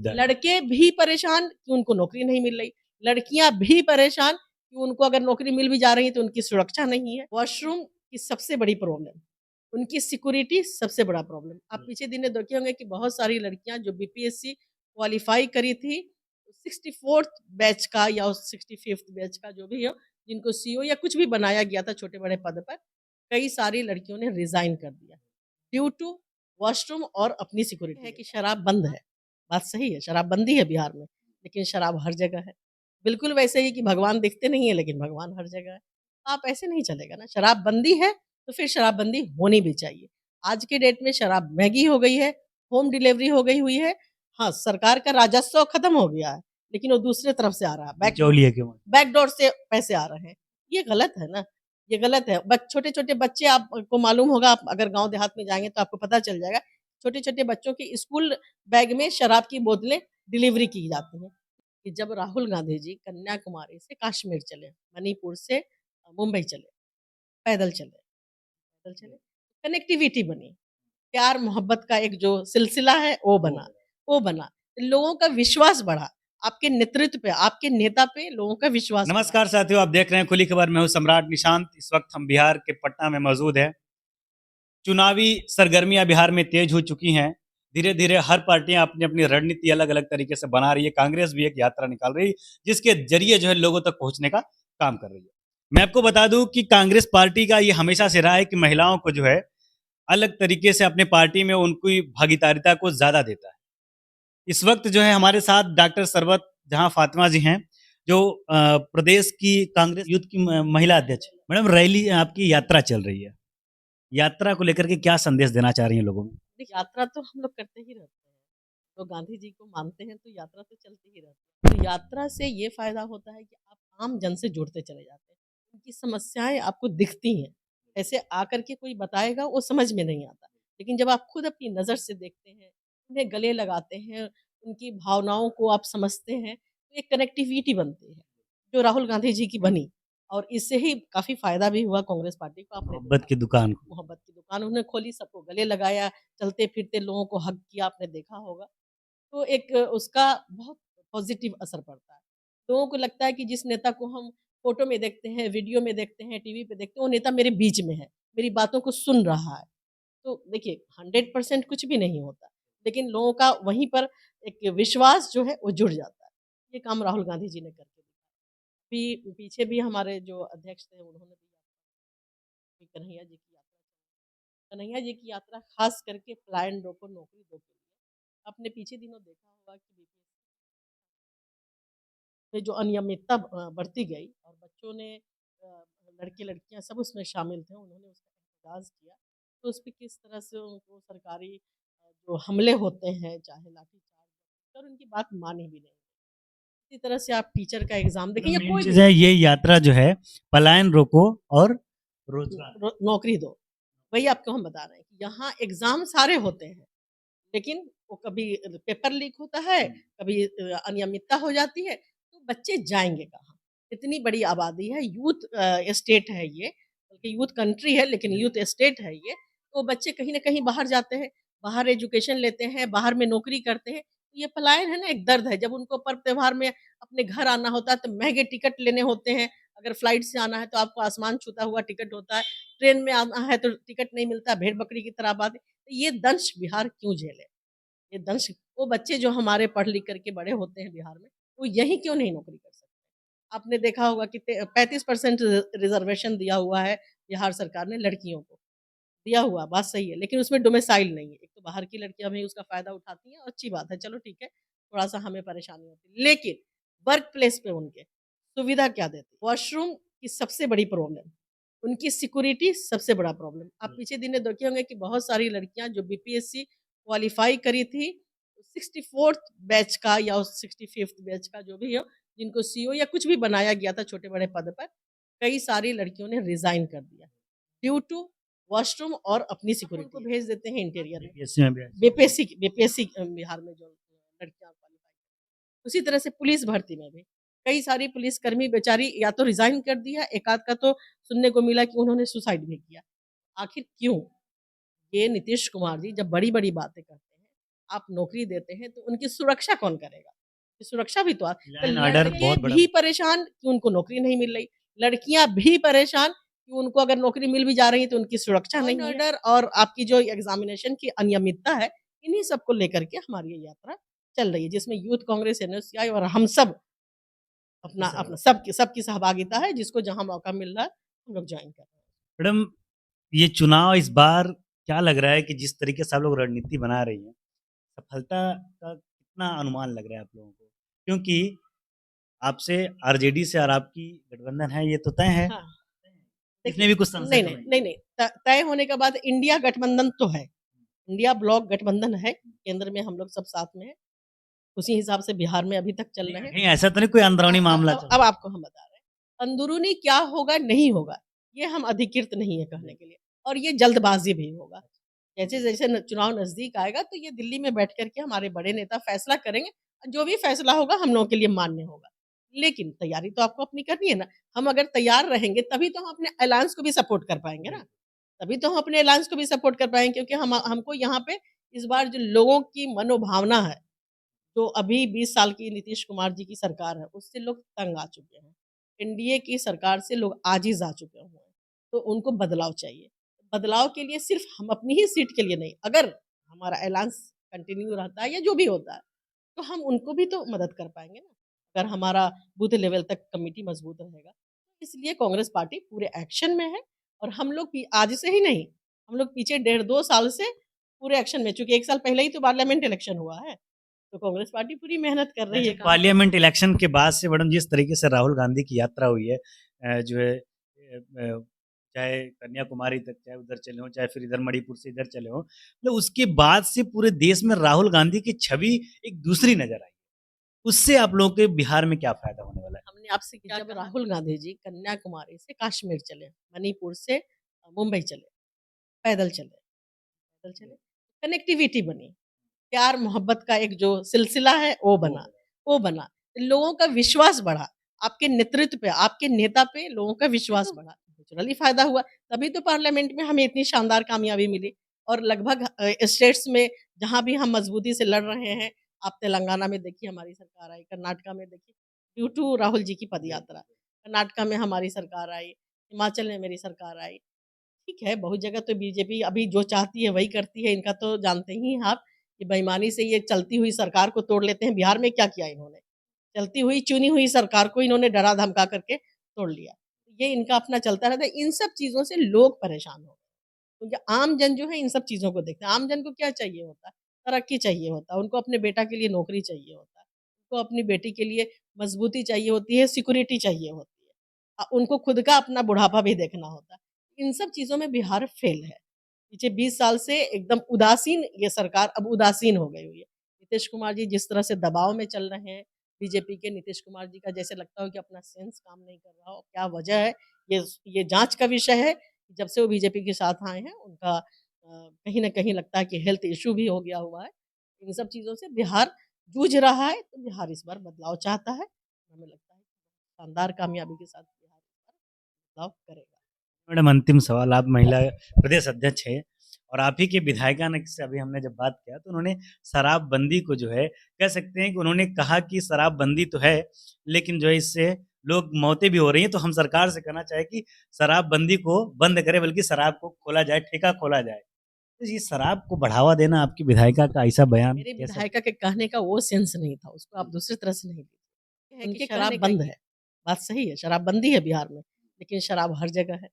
मुद्दा है। लड़के भी परेशान कि उनको नौकरी नहीं मिल रही, लड़कियां भी परेशान कि उनको अगर नौकरी मिल भी जा रही है तो उनकी सुरक्षा नहीं है। वॉशरूम की सबसे बड़ी प्रॉब्लम, उनकी सिक्योरिटी सबसे बड़ा प्रॉब्लम। आप पीछे दिनों देखे होंगे कि बहुत सारी लड़कियां जो बीपीएससी क्वालिफाई करी थी 64th बैच का या 65th बैच का जो भी हो, जिनको सीओ या कुछ भी बनाया गया था छोटे बड़े पद पर, कई सारी लड़कियों ने रिजाइन कर दिया ड्यू टू वॉशरूम और अपनी सिक्योरिटी। है कि शराब बंद है, बात सही है, शराब बंदी है बिहार में, लेकिन शराब हर जगह है। बिल्कुल वैसे ही कि भगवान दिखते नहीं है लेकिन भगवान हर जगह है। आप ऐसे नहीं चलेगा ना, शराब बंदी है तो फिर शराबबंदी होनी भी चाहिए। आज के डेट में शराब महँगी हो गई है, होम डिलीवरी हो गई हुई है। हाँ, सरकार का राजस्व खत्म हो गया है, लेकिन वो दूसरे तरफ से आ रहा है, बिचौलिए के वहाँ। बैकडोर से पैसे आ रहे हैं। ये गलत है ना, ये गलत है। छोटे-छोटे बच्चे आपको मालूम होगा, आप अगर गाँव देहात में जाएँगे तो आपको पता चल जाएगा, छोटे-छोटे बच्चों के स्कूल बैग में शराब की बोतलें डिलीवरी की जाती हैं। कि जब राहुल गांधी जी कन्याकुमारी से कश्मीर चले, मणिपुर से मुंबई चले, पैदल चले, पैदल चले, कनेक्टिविटी बनी, प्यार मोहब्बत का एक जो सिलसिला है वो बना, लोगों का विश्वास बढ़ा, आपके नेतृत्व पे, आपके नेता पे लोगों का विश्वास बढ़ा। नमस्कार साथियों, आप देख रहे हैं खुली खबर। मैं हूं सम्राट निशांत। इस वक्त हम बिहार के पटना में मौजूद है। चुनावी सरगर्मियां बिहार में तेज हो चुकी हैं। धीरे धीरे हर पार्टियां अपनी अपनी रणनीति अलग अलग तरीके से बना रही है। कांग्रेस भी एक यात्रा निकाल रही है जिसके जरिए जो है लोगों तक पहुंचने का काम कर रही है। मैं आपको बता दूं कि कांग्रेस पार्टी का ये हमेशा से रहा है कि महिलाओं को जो है अलग तरीके से अपने पार्टी में उनकी भागीदारिता को ज्यादा देता है। इस वक्त जो है हमारे साथ डॉक्टर सरवत जहां फातिमा जी हैं, जो प्रदेश की कांग्रेस यूथ की महिला अध्यक्ष। मैडम, रैली आपकी यात्रा चल रही है, यात्रा को लेकर के क्या संदेश देना चाह रही हैं लोगों में? देखिए, यात्रा तो हम लोग करते ही रहते हैं, तो गांधी जी को मानते हैं तो यात्रा तो चलती ही रहती है। तो यात्रा से ये फायदा होता है कि आप आम जन से जुड़ते चले जाते हैं, उनकी समस्याएं आपको दिखती हैं। ऐसे आकर के कोई बताएगा वो समझ में नहीं आता, लेकिन जब आप खुद अपनी नज़र से देखते हैं, उन्हें गले लगाते हैं, उनकी भावनाओं को आप समझते हैं, तो एक कनेक्टिविटी बनती है जो राहुल गांधी जी की बनी। और इससे ही काफ़ी फायदा भी हुआ कांग्रेस पार्टी को। आपने मोहब्बत देखा, की दुकान को। मोहब्बत की दुकान उन्होंने खोली, सबको गले लगाया, चलते-फिरते लोगों को हग किया, आपने देखा होगा। तो एक उसका बहुत पॉज़िटिव असर पड़ता है। लोगों को लगता है कि जिस नेता को हम फ़ोटो में देखते हैं, वीडियो में देखते हैं, टीवी पे देखते हैं, वो नेता मेरे बीच में है, मेरी बातों को सुन रहा है। तो देखिए 100% कुछ भी नहीं होता, लेकिन लोगों का वहीं पर एक विश्वास जो है वो जुड़ जाता है। ये काम राहुल गांधी जी ने करके दिखाया। पीछे भी हमारे जो अध्यक्ष थे उन्होंने भी कन्हैया जी की यात्रा, कन्हैया जी की यात्रा खास करके पलायन रोको नौकरी दो के लिए। आपने पीछे दिनों देखा होगा कि बीपीएससी में जो अनियमितता बढ़ती गई और बच्चों ने लड़के लड़कियां सब उसमें शामिल थे, उन्होंने उसका एहतजाज किया, तो उस पर किस तरह से उनको सरकारी जो हमले होते हैं, चाहे लाठीचार्ज, और उनकी बात मानी भी नहीं। इसी तरह से आप टीचर का एग्जाम देखें या मेन कोई चीज भी है ये यात्रा जो है, पलायन रोको और रोजगार। नौकरी दो, वही आपको हम बता रहे हैं कि यहाँ एग्जाम सारे होते हैं, लेकिन वो कभी पेपर लीक होता है, कभी अनियमितता हो जाती है, तो बच्चे जाएँगे कहाँ? इतनी बड़ी आबादी है, यूथ स्टेट है ये, बल्कि यूथ कंट्री है लेकिन यूथ स्टेट है ये, तो बच्चे कहीं न कहीं बाहर जाते हैं, बाहर एजुकेशन लेते हैं, बाहर में नौकरी करते हैं। तो ये पलायन है ना, एक दर्द है, जब उनको पर्व त्योहार में अपने घर आना होता है तो महँगे टिकट लेने होते हैं, अगर फ्लाइट से आना है तो आपको आसमान छूता हुआ टिकट होता है, ट्रेन में आना है तो टिकट नहीं मिलता, भेड़-बकरी की तरह आबादी, तो ये दंश बिहार क्यों झेले? ये दंश वो बच्चे जो हमारे पढ़ लिख करके बड़े होते हैं बिहार में, वो यहीं क्यों नहीं नौकरी कर सकते? आपने देखा होगा कि 35% रिज़र्वेशन दिया हुआ है बिहार सरकार ने लड़कियों को, दिया हुआ, बात सही है, लेकिन उसमें डोमिसाइल नहीं है। एक तो बाहर की लड़कियाँ भी उसका फ़ायदा उठाती हैं और अच्छी बात है, चलो ठीक है, थोड़ा-सा हमें परेशानी होती है। लेकिन वर्क प्लेस पे उनके सुविधा क्या देती? वॉशरूम की सबसे बड़ी प्रॉब्लम, उनकी सिक्योरिटी सबसे बड़ा प्रॉब्लम। आप पीछे दिनों देखे होंगे कि बहुत सारी लड़कियाँ जो बीपीएससी क्वालिफ़ाई करी थी, 64th बैच का या 65th बैच का जो भी हो, जिनको सीओ या कुछ भी बनाया गया था छोटे बड़े पद पर, कई सारी लड़कियों ने रिज़ाइन कर दिया, ड्यू टू वॉशरूम और अपनी सिक्योरिटी को भेज देते हैं इंटीरियर में। बीपीएससी में भी ऐसे। बीपीएससी बिहार में जो लड़कियाँ क्वालिफ़ाई, उसी तरह से पुलिस भर्ती में भी कई सारी पुलिसकर्मी बेचारी या तो रिज़ाइन कर दिया, एक आध का तो सुनने को मिला कि उन्होंने सुसाइड भी किया। आखिर क्यों? ये नीतीश कुमार जी जब बड़ी-बड़ी बातें करते हैं, आप नौकरी देते हैं तो उनकी सुरक्षा कौन करेगा? सुरक्षा भी तो तो लैंड ऑर्डर लड़के बहुत बड़ा भी परेशान कि उनको नौकरी नहीं मिल रही, लड़कियाँ भी परेशान कि उनको अगर नौकरी मिल भी जा रही है तो उनकी सुरक्षा नहीं है। ऑर्डर और आपकी जो एग्ज़ामिनेशन की अनियमितता है, इन्हीं सब को लेकर के हमारी ये यात्रा चल रही है, जिसमें यूथ कांग्रेस, एनएसयूआई और हम सब अपना हिस्सा अपना सबकी सहभागिता है, जिसको जहाँ मौका मिल रहा है, हम लोग जॉइन कर रहे हैं। मैडम, ये चुनाव इस बार क्या लग रहा है कि जिस तरीके से आप लोग रणनीति बना रही हैं, सफलता का कितना अनुमान लग रहा है आप लोगों को? क्योंकि आपसे आरजेडी से और आपकी गठबंधन है, ये तो तय है। हाँ, इसमें देखिए भी कुछ संशय नहीं, तो नहीं, नहीं? नहीं, नहीं तय होने के बाद इंडिया गठबंधन तो है, इंडिया ब्लॉक गठबंधन है, केंद्र में हम लोग सब साथ में हैं, उसी हिसाब से बिहार में अभी तक चल नहीं, रहे हैं। कहीं ऐसा तो नहीं कोई अंदरूनी मामला चल अब रहा आपको हम बता रहे हैं। अंदरूनी क्या होगा, नहीं होगा, ये हम अधिकृत नहीं है कहने के लिए और ये जल्दबाज़ी भी होगा। जैसे-जैसे चुनाव नज़दीक आएगा तो ये दिल्ली में बैठ कर के हमारे बड़े नेता फैसला करेंगे, जो भी फैसला होगा हम लोगों के लिए मान्य होगा। लेकिन तैयारी तो आपको अपनी करनी है ना, हम अगर तैयार रहेंगे तभी तो हम अपने अलायंस को भी सपोर्ट कर पाएँगे ना, तभी तो हम अपने अलायंस को भी सपोर्ट कर पाएँगे क्योंकि हम हमको यहाँ पे इस बार जो लोगों की मनोभावना है, जो अभी 20 साल की नीतीश कुमार जी की सरकार है, उससे लोग तंग आ चुके हैं। एनडीए की सरकार से लोग आजिज़ आ चुके हुए हैं, तो उनको बदलाव चाहिए। बदलाव के लिए सिर्फ़ हम अपनी ही सीट के लिए नहीं, अगर हमारा अलायंस कंटिन्यू रहता है या जो भी होता है, तो हम उनको भी तो मदद कर पाएँगे ना, अगर हमारा बूथ लेवल तक कमिटी मज़बूत रहेगा। इसलिए कांग्रेस पार्टी पूरे एक्शन में है और हम लोग भी आज से ही नहीं, हम लोग पीछे डेढ़ 2 साल से पूरे एक्शन में चूँकि 1 साल पहले ही तो पार्लियामेंट इलेक्शन हुआ है। तो कांग्रेस पार्टी पूरी मेहनत कर रही वैसे है काम करने पार्लियामेंट इलेक्शन के बाद से मैडम जिस तरीके से राहुल गांधी की यात्रा हुई है, जो है चाहे कन्याकुमारी तक, चाहे उधर चले हों, चाहे फिर इधर मणिपुर से इधर चले हों, मतलब उसके बाद से पूरे देश में राहुल गांधी की छवि एक दूसरी नज़र आई। उससे आप लोगों के बिहार में क्या फ़ायदा होने वाला है? हमने आपसे क्या जब राहुल गांधी जी कन्याकुमारी से कश्मीर चले, मणिपुर से मुंबई चले, पैदल चले, पैदल चले, कनेक्टिविटी बनी, प्यार-मोहब्बत का एक जो सिलसिला है वो बना। लोगों का विश्वास बढ़ा, आपके नेतृत्व पे, आपके नेता पे लोगों का विश्वास बढ़ा। नेचुरली फ़ायदा हुआ, तभी तो पार्लियामेंट में हमें इतनी शानदार कामयाबी मिली और लगभग स्टेट्स में जहाँ भी हम मज़बूती से लड़ रहे हैं, आप तेलंगाना में देखिए हमारी सरकार आई, कर्नाटका में देखिए ड्यू टू राहुल जी की पदयात्रा, कर्नाटका में हमारी सरकार आई, हिमाचल में मेरी सरकार आई। ठीक है, बहुत जगह तो बीजेपी अभी जो चाहती है वही करती है, इनका तो जानते ही हैं आप कि बेईमानी से ये चलती हुई सरकार को तोड़ लेते हैं। बिहार में क्या किया इन्होंने? चलती हुई, चुनी हुई सरकार को इन्होंने डरा-धमका करके तोड़ लिया। ये इनका अपना चलता रहता है, इन सब चीज़ों से लोग परेशान हो गए। क्योंकि आम जन जो है इन सब चीज़ों को देखता है। आम जन को क्या चाहिए होता है? तरक्की चाहिए होता है, उनको अपने बेटा के लिए नौकरी चाहिए होता है, उनको अपनी बेटी के लिए मज़बूती चाहिए होती है, सिक्योरिटी चाहिए होती है। उनको खुद का अपना बुढ़ापा भी देखना होता है। इन सब चीज़ों में बिहार फ़ेल है। पिछले 20 साल से एकदम उदासीन ये सरकार अब उदासीन हो गई हुई है। नीतीश कुमार जी जिस तरह से दबाव में चल रहे हैं, बीजेपी के नीतीश कुमार जी का जैसे लगता हो कि अपना सेंस काम नहीं कर रहा हो, क्या वजह है? ये जाँच का विषय है। जब से वो बीजेपी के साथ आए हैं, उनका कहीं न कहीं लगता है कि हेल्थ इश्यू भी हो गया हुआ है। इन सब चीज़ों से बिहार जूझ रहा है, तो बिहार इस बार बदलाव चाहता है। हमें लगता है कि शानदार कामयाबी के साथ बिहार इस बार बदलाव करेगा। मैडम, अंतिम सवाल, आप महिला प्रदेश अध्यक्ष हैं और आप ही के विधायिका ने से अभी हमने जब बात किया तो उन्होंने शराबबंदी को जो है कह सकते हैं कि उन्होंने कहा कि शराबबंदी तो है, लेकिन जो है इससे लोग मौतें भी हो रही हैं, तो हम सरकार से कहना चाहें कि शराबबंदी को बंद करें, बल्कि शराब को खोला जाए, ठेका खोला जाए। तो ये शराब को बढ़ावा देना आपकी विधायिका का ऐसा बयान मेरे कैसा? विधायिका के कहने का वो सेंस नहीं था, उसको आप दूसरी तरह से नहीं लीजिए। है कि उनकी शराब शराब बंद है, बात सही है, शराबबंदी है बिहार में, लेकिन शराब हर जगह है।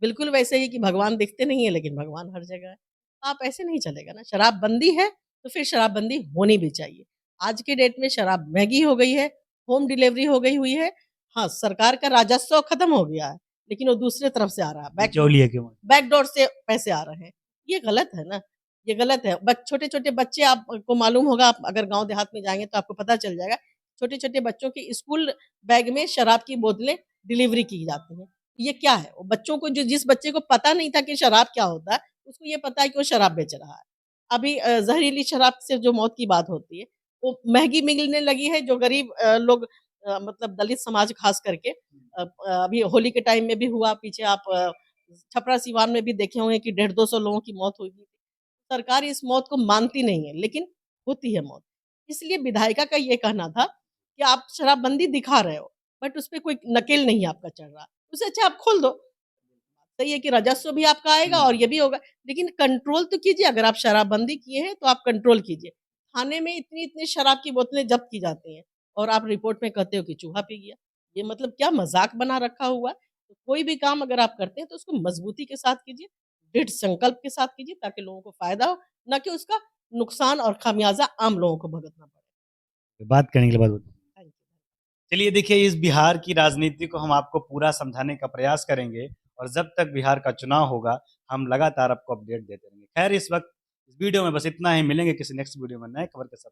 बिल्कुल वैसे ही कि भगवान दिखते नहीं है, लेकिन भगवान हर जगह है। आप ऐसे नहीं चलेगा ना, शराबबंदी है, तो फिर शराबबंदी होनी भी चाहिए। आज के डेट में शराब महँगी हो गई है, होम डिलीवरी हो गई हुई है। हाँ, सरकार का राजस्व खत्म हो गया है, लेकिन वो दूसरे तरफ से आ रहा है, बिचौलिए के वहाँ? बैकडोर से पैसे आ रहे हैं। ये गलत है ना, ये गलत है। छोटे-छोटे बच्चे आपको मालूम होगा आप अगर गाँव देहात में जाएँगे तो आपको पता चल जाएगा। छोटे-छोटे बच्चों के स्कूल बैग में शराब की बोतलें डिलीवरी की जाती हैं। ये क्या है? वो बच्चों को जो जिस बच्चे को पता नहीं था कि शराब क्या होता है, उसको ये पता है कि वो शराब बेच रहा है। अभी ज़हरीली शराब से जो मौत की बात होती है, वो महँगी मिलने लगी है जो गरीब लोग मतलब दलित समाज ख़ास करके अभी होली के टाइम में भी हुआ पीछे आप छपरा सिवान में भी देखे होंगे कि 150-200 लोगों की मौत हुई थी। सरकार इस मौत को मानती नहीं है, लेकिन होती है मौत। इसलिए विधायिका का ये कहना था कि आप शराबबंदी दिखा रहे हो, बट उसपे कोई नकेल नहीं आपका चढ़ रहा। उससे अच्छा आप खोल दो। सही है कि राजस्व भी आपका आएगा और ये भी होगा, लेकिन कंट्रोल तो कीजिए। अगर आप शराबबंदी किए हैं, तो आप कंट्रोल कीजिए। थाने में इतनी-इतनी शराब की बोतलें जब्त की जाती हैं और आप रिपोर्ट में कहते हो कि चूहा पी गया। ये मतलब क्या मज़ाक बना रखा हुआ है? तो कोई भी काम अगर आप करते हैं, तो उसको मज़बूती के साथ कीजिए, दृढ़ संकल्प के साथ कीजिए ताकि लोगों को फ़ायदा हो, ना कि उसका नुकसान और खामियाज़ा आम लोगों को भुगतना पड़े। बात करने के लिए बहुत-बहुत थैंक यू। चलिए देखिए, इस बिहार की राजनीति को हम आपको पूरा समझाने का प्रयास करेंगे और जब तक बिहार का चुनाव होगा, हम लगातार आपको अपडेट देते रहेंगे। खैर इस वक़्त इस वीडियो में बस इतना ही, मिलेंगे किसी नेक्स्ट वीडियो में नए खबर के साथ।